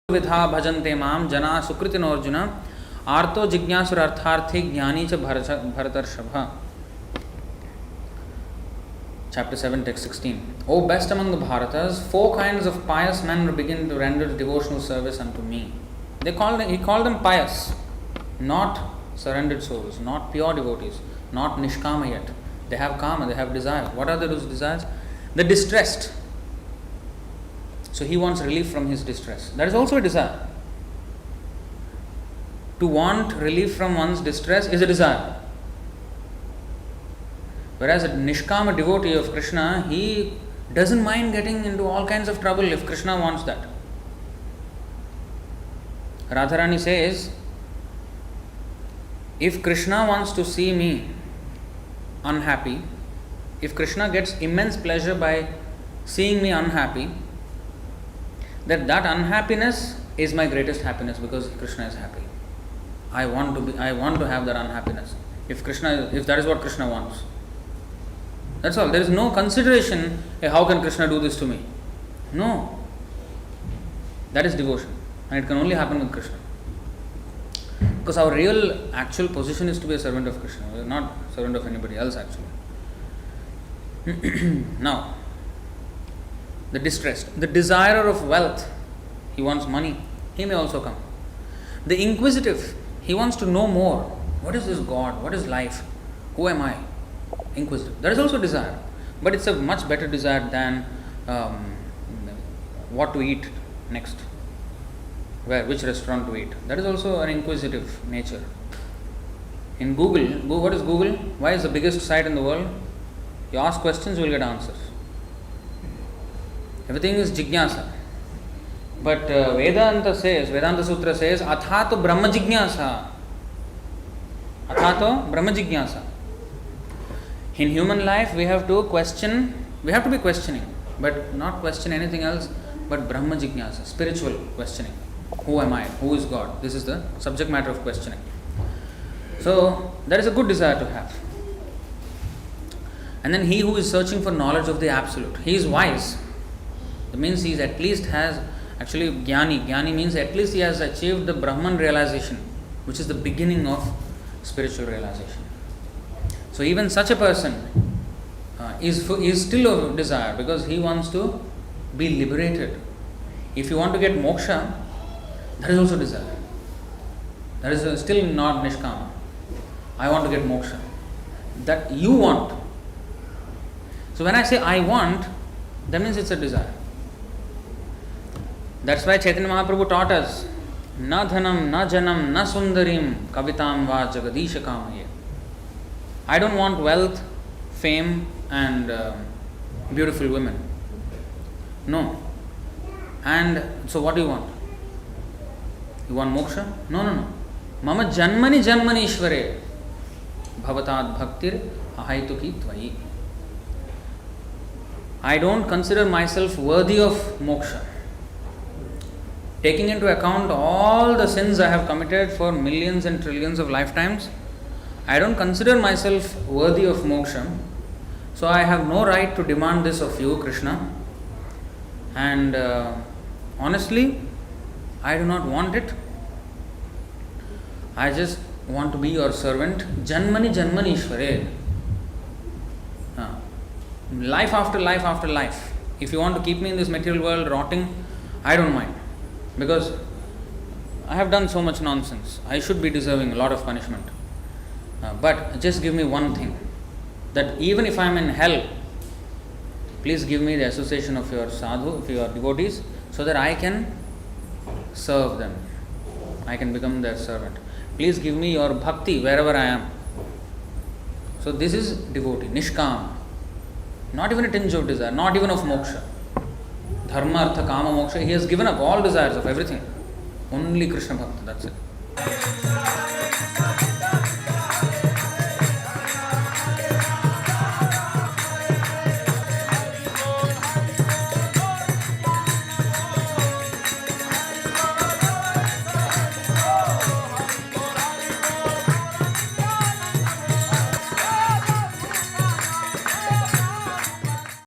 vidha bhajante mam jana sukritino arjuna arto jignasuraartharthi jnani cha bharatarshabha. Chapter 7, text 16. O best among the Bharatas, 4 kinds of pious men will begin to render devotional service unto me. He called them pious, not surrendered souls, not pure devotees, not nishkama yet. They have kama, they have desire. What are those desires? The distressed. So he wants relief from his distress. That is also a desire. To want relief from one's distress is a desire. Whereas a nishkama devotee of Krishna, he doesn't mind getting into all kinds of trouble if Krishna wants that. Radharani says, if Krishna wants to see me unhappy, if Krishna gets immense pleasure by seeing me unhappy, that unhappiness is my greatest happiness because Krishna is happy. I want to have that unhappiness. If that is what Krishna wants. That's all. There is no consideration, hey, how can Krishna do this to me? No. That is devotion. And it can only happen with Krishna. Because our real actual position is to be a servant of Krishna. We are not a servant of anybody else actually. Now, the distressed. The desirer of wealth. He wants money. He may also come. The inquisitive. He wants to know more. What is this God? What is life? Who am I? Inquisitive. That is also desire. But it's a much better desire than what to eat next. Which restaurant to eat. That is also an inquisitive nature. In Google, what is Google? Why is the biggest site in the world? You ask questions, you will get answers. Everything is jignasa. But Vedanta Sutra says, Athato Brahma Jignasa. Athato Brahma Jignasa. In human life, we have to be questioning, but not question anything else, but Brahma Jignasa, spiritual questioning. Who am I? Who is God? This is the subject matter of questioning. So, that is a good desire to have. And then he who is searching for knowledge of the Absolute, he is wise. That means he is at least has, actually Jnani. Jnani means at least he has achieved the Brahman realization, which is the beginning of spiritual realization. So even such a person is still a desire because he wants to be liberated. If you want to get moksha, that is also desire. That is still not nishkama. I want to get moksha. That you want. So when I say I want, that means it's a desire. That's why Chaitanya Mahaprabhu taught us, na dhanam, na janam, na sundarim, kavitam va jagadisha kamaye. I don't want wealth, fame and beautiful women. No. And so what do you want? You want moksha? No. Mama janmani ishvare bhavatad bhaktir ahaituki tvayi. I don't consider myself worthy of moksha. Taking into account all the sins I have committed for millions and trillions of lifetimes, I don't consider myself worthy of moksha, so I have no right to demand this of you, Krishna. And honestly, I do not want it. I just want to be your servant. Janmani Ishvare. Life after life after life. If you want to keep me in this material world rotting, I don't mind. Because I have done so much nonsense. I should be deserving a lot of punishment. But just give me one thing, that even if I am in hell, please give me the association of your sadhu, of your devotees, so that I can serve them. I can become their servant. Please give me your bhakti wherever I am. So this is devotee, nishkam. Not even a tinge of desire, not even of moksha. Dharma, artha, kama, moksha. He has given up all desires of everything. Only Krishna bhakti, that's it.